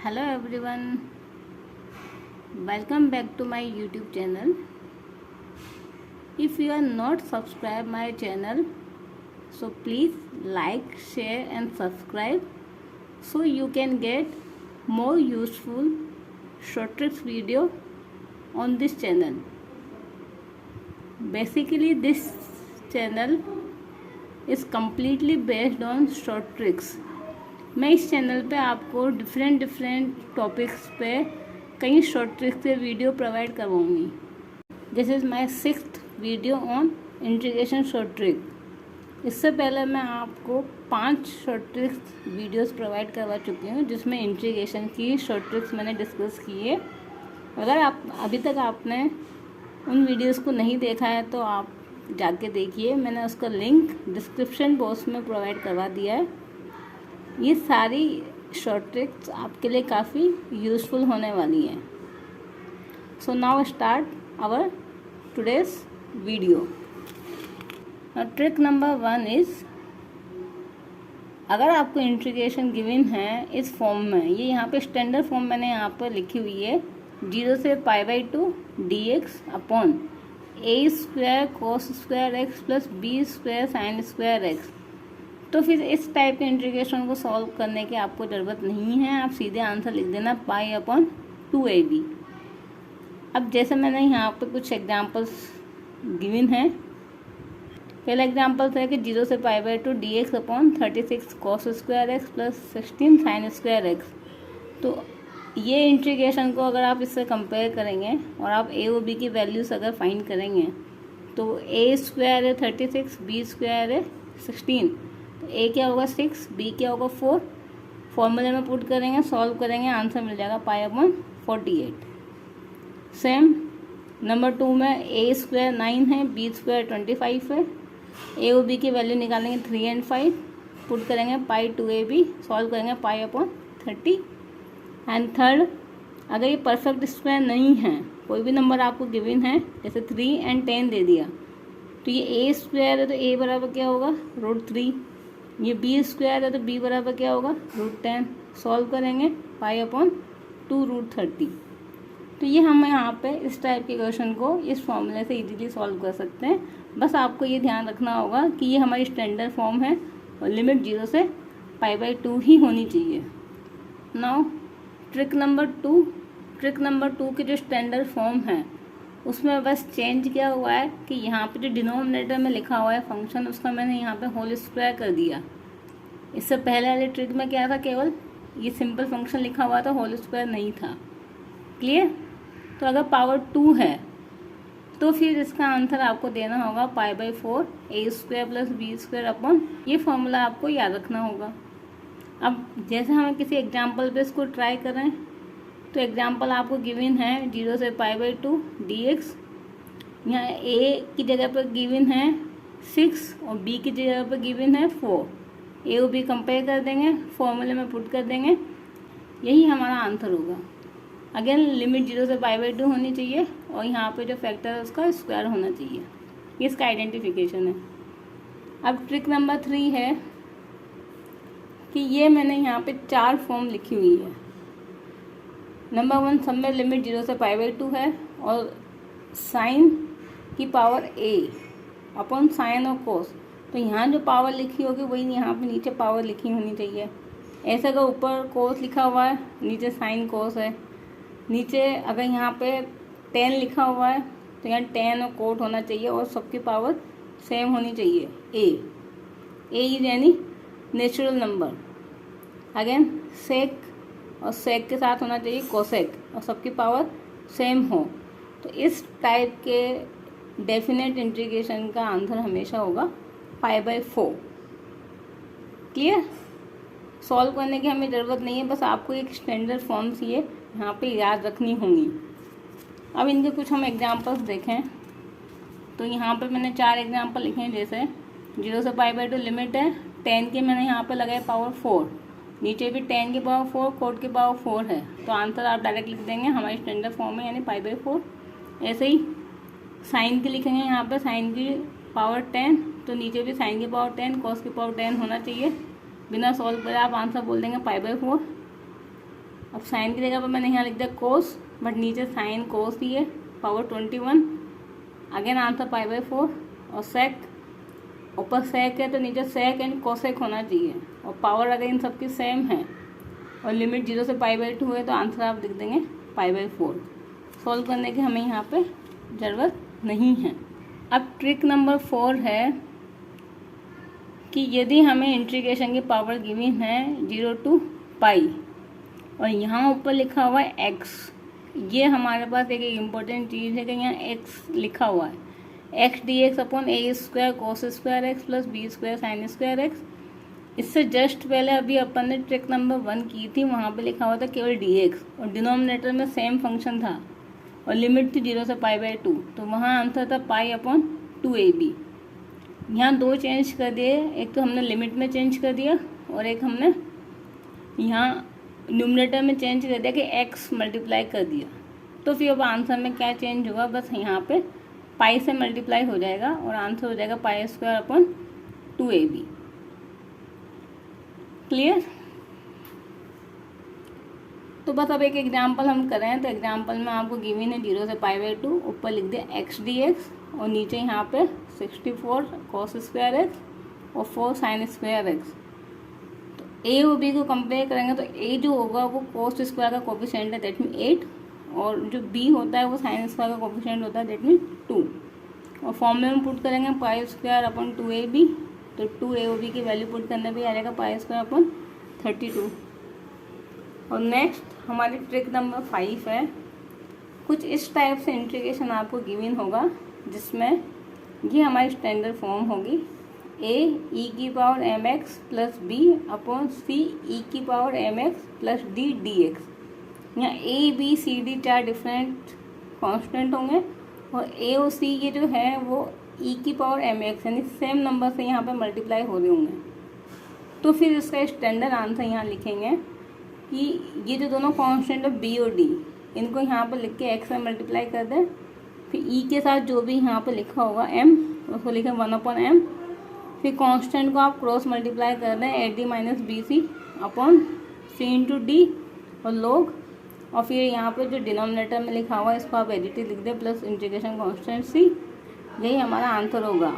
Hello everyone, welcome back to my YouTube channel. If you are not subscribed my channel, so please like, share and subscribe so you can get more useful short tricks video on this channel. Basically this channel is completely based on short tricks. मैं इस channel पे आपको different topics पे कई short tricks के video provide करवाऊँगी. This is my 6th video on integration short trick. इससे पहले मैं आपको 5 शॉर्ट ट्रिक्स वीडियोस प्रोवाइड करवा चुकी हूँ जिसमें इंटीग्रेशन की शॉर्ट ट्रिक्स मैंने डिस्कस की है. अगर आप अभी तक आपने उन वीडियोस को नहीं देखा है तो आप जाके देखिए. मैंने उसका लिंक डिस्क्रिप्शन बॉक्स में प्रोवाइड करवा दिया है. ये सारी शॉर्ट ट्रिक्स आपके लिए काफ़ी यूज़फुल होने वाली हैं. So now start our today's video. Trick number 1 is, अगर आपको इंटीग्रेशन गिवन है इस फॉर्म में, ये यहाँ पे स्टैंडर्ड फॉर्म मैंने यहाँ पर लिखी हुई है 0 से π/2 dx upon a² cos² x plus b² sin² x. तो फिर इस टाइप के इंटीग्रेशन को सॉल्व करने की आपको ज़रूरत नहीं है. आप सीधे आंसर लिख देना π/2ab. अब जैसे मैंने यहाँ पे कुछ एग्जांपल्स गिवन हैं. पहला एग्जांपल है कि 0 से π/2 dx upon 36 cos² x plus 16 sin² x. तो ये इंटीग्रेशन को अगर आप इससे कंपेयर करेंगे और आप a और b की वैल्यूज़ अगर फाइंड करेंगे तो a² है 36, b² है 16. तो a क्या होगा 6, b क्या होगा 4. फॉर्मूले में पुट करेंगे, सॉल्व करेंगे, आंसर मिल जाएगा π/48. सेम नंबर 2 में a² 9 है, b² 25 है. a और b की वैल्यू निकालेंगे 3 और 5, पुट करेंगे π/2ab, सॉल्व करेंगे π/30. एंड थर्ड, अगर ये परफेक्ट स्क्वायर नहीं है, कोई भी नंबर आपको गिवन है जैसे 3 और 10 दे दिया, तो ये a² है तो a बराबर क्या होगा √3. ये b² है तो b बराबर क्या होगा √10. सॉल्व करेंगे π/2 √30. तो ये हम यहाँ पे इस टाइप के क्वेश्चन को इस फॉर्मूले से इजीली सॉल्व कर सकते हैं. बस आपको ये ध्यान रखना होगा कि ये हमारी स्टैंडर्ड फॉर्म है और लिमिट 0 से π/2 ही होनी चाहिए. Now trick number 2. Trick number 2 की जो स्टैंडर्ड फॉर्म है उसमें बस चेंज क्या हुआ है कि यहाँ पे जो डिनोमिनेटर में लिखा हुआ है फंक्शन, उसका मैंने यहाँ पे होल स्क्वायर कर दिया. इससे पहले वाले ट्रिक में क्या था, केवल ये सिंपल फंक्शन लिखा हुआ था, होल स्क्वायर नहीं था. क्लियर. तो अगर पावर 2 है तो फिर इसका आंसर आपको देना होगा π/4 a² प्लस b² अपॉन, ये फॉर्मूला आपको याद रखना होगा. अब जैसे हम किसी एग्जाम्पल पे इसको ट्राई करें तो एग्जाम्पल आपको गिवन है 0 से π/2 dx. यहाँ a की जगह पर गिवन है 6 और b की जगह पर गिवन है 4. a और b कंपेयर कर देंगे, फॉर्मूले में पुट कर देंगे, यही हमारा आंसर होगा. अगेन लिमिट 0 से π/2 होनी चाहिए और यहाँ पे जो फैक्टर है उसका स्क्वायर होना चाहिए. ये इसका आइडेंटिफिकेशन है. अब ट्रिक नंबर 3 है कि ये मैंने यहाँ पे 4 फॉर्म लिखी हुई है. नंबर 1, सब में लिमिट 0 से π/2 है और साइन की पावर a अपॉन साइन और कोस. तो यहाँ जो पावर लिखी होगी वही यहाँ पे नीचे पावर लिखी होनी चाहिए. ऐसे अगर ऊपर कोस लिखा हुआ है, नीचे साइन कोस है, नीचे अगर यहाँ पे 10 लिखा हुआ है तो यहाँ 10 और कोट होना चाहिए और सबकी पावर सेम होनी चाहिए. a यानी नेचुरल नंबर. अगेन सेक और सेक के साथ होना चाहिए कोसेक और सबकी पावर सेम हो. तो इस टाइप के डेफिनेट इंटीग्रेशन का आंसर हमेशा होगा π/4. क्लियर. सॉल्व करने की हमें ज़रूरत नहीं है, बस आपको एक स्टैंडर्ड फॉर्म्स ये यहाँ पे याद रखनी होंगी. अब इनके कुछ हम एग्जांपल्स देखें तो यहाँ पे मैंने 4 एग्जांपल लिखे हैं. जैसे 0 से π/2 लिमिट है, 10 की मैंने यहाँ पे लगाए पावर 4, नीचे भी 10 की पावर 4, कोट की पावर 4 है. तो आंसर आप डायरेक्ट लिख देंगे हमारी स्टैंडर्ड फॉर्म में, यानी π/4. ऐसे ही साइन की लिखेंगे, यहाँ पे साइन की पावर 10, तो नीचे भी साइन की पावर 10, कॉस की पावर 10 होना चाहिए. बिना सॉल्व करे आप आंसर बोल देंगे π/4. अब साइन की जगह पर मैंने यहाँ लिख दिया कोस, बट नीचे साइन कोस ही है, पावर 21। Again answer π/4। और सेक, ऊपर सेक है तो नीचे सेक एंड कोसेक होना चाहिए, और पावर अगर इन सबकी सेम है और लिमिट 0 से π/2 है तो आंसर आप लिख देंगे π/4। सॉल्व करने की हमें यहाँ पे ज़रूरत नहीं है। अब ट्रिक नंबर 4 है कि यदि हमें इंटीग्रेशन की पावर गिवन है 0 to π और यहाँ ऊपर लिखा हुआ है x, ये हमारे पास एक इम्पोर्टेंट चीज़ है कि यहाँ x लिखा हुआ है, x dx upon a square cos square x plus b square sine square x. इससे जस्ट पहले अभी अपन ने ट्रिक नंबर 1 की थी, वहाँ पे लिखा हुआ था केवल dx और डिनोमिनेटर में सेम फंक्शन था और लिमिट थी 0 से π/2, तो वहाँ आंसर था π/2ab। यहाँ दो चेंज कर दिए, एक तो हमने लिमिट में चेंज कर दिया और एक हमने यहाँ न्यूमरेटर में चेंज कर दिया कि x मल्टीप्लाई कर दिया। तो फिर अब आंसर में क्या चेंज होगा, बस यहाँ पे पाई से मल्टीप्लाई हो जाएगा और आंसर हो जाएगा π² क्लियर। तो बस अब एक एग्जांपल हम करें, तो एग्जांपल में आपको गिवन है 0 से π/2, ऊपर लिख दिया x dx और नीचे यहाँ पे 64 cos स्क्वायर एक्स और 4 sin स्क्वायर एक्स। तो a और b को कंपेयर करेंगे तो a जो होगा वो cos स्क्वायर का कोफिशिएंट है, दैट मीन 8, और जो b होता है वो sin स्क्वायर का कोफिशिएंट होता है, दैट मीन 2। और फॉर्मूले में पुट करेंगे π²/2ab, तो 2a और b की वैल्यू पुट करने पे आ जाएगा π²/32। और नेक्स्ट हमारी ट्रिक नंबर 5 है। कुछ इस टाइप से इंटीग्रेशन आपको गिवन होगा जिसमें ये हमारी स्टैंडर्ड फॉर्म होगी a e⁻mx plus b upon c e⁻mx plus d dx। यहाँ a b c d 4 different constant होंगे और a और c ये जो है वो e⁻mx यानी सेम नंबर से यहाँ पे मल्टीप्लाई हो रहे होंगे। तो फिर इसका स्टैंडर्ड आंसर यहाँ लिखेंगे कि ये जो दोनों कांस्टेंट है b और d, इनको यहाँ पर लिख के x में मल्टीप्लाई कर दें, फिर e के साथ जो भी यहाँ पर लिखा होगा m उसको लिखें 1/m, फिर कांस्टेंट को आप क्रॉस मल्टीप्लाई कर दें ad minus bc upon c into D और log, और फिर यहाँ पे जो डिनोमिनेटर में लिखा हुआ है इसको आप एडिटी लिख दें प्लस इंटीग्रेशन कांस्टेंट c। यही हमारा आंसर होगा।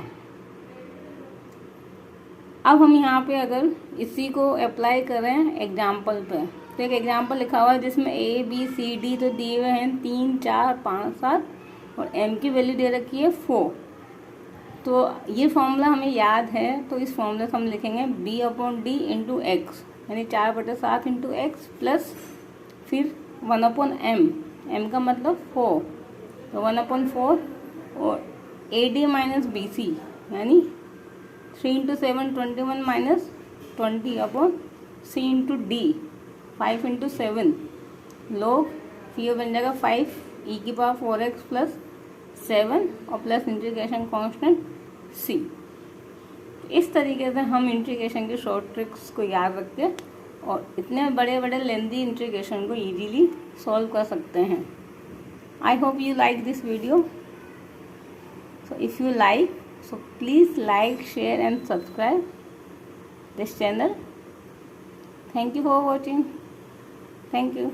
अब हम यहाँ पे अगर इसी को अप्लाई करें एग्जाम्पल पे, तो एक एग्जाम्पल लिखा हुआ है जिसमें a b c d तो दिए हुए हैं 3 4 5 7 और m की वैल्यू दे रखी है 4। तो ये फॉर्मूला हमें याद है, तो इस फॉर्मूले से हम लिखेंगे b/d इंटू एक्स, यानी 4/7 इंटू एक्स प्लस फिर 1/m, m का मतलब 4, तो 1/4 और ad माइनस bc यानी 3 into 7 21 minus 20 upon c into d 5 into 7 log, फिर बन जाएगा 5 e⁻4x प्लस 7 और प्लस इंटीग्रेशन कांस्टेंट c। इस तरीके से हम इंटीग्रेशन के शॉर्ट ट्रिक्स को याद रख के और इतने बड़े बड़े लेंथी इंटीग्रेशन को इजीली सॉल्व कर सकते हैं। I hope you like this video. So if you like, so please like, share and subscribe this channel. Thank you for watching. Thank you.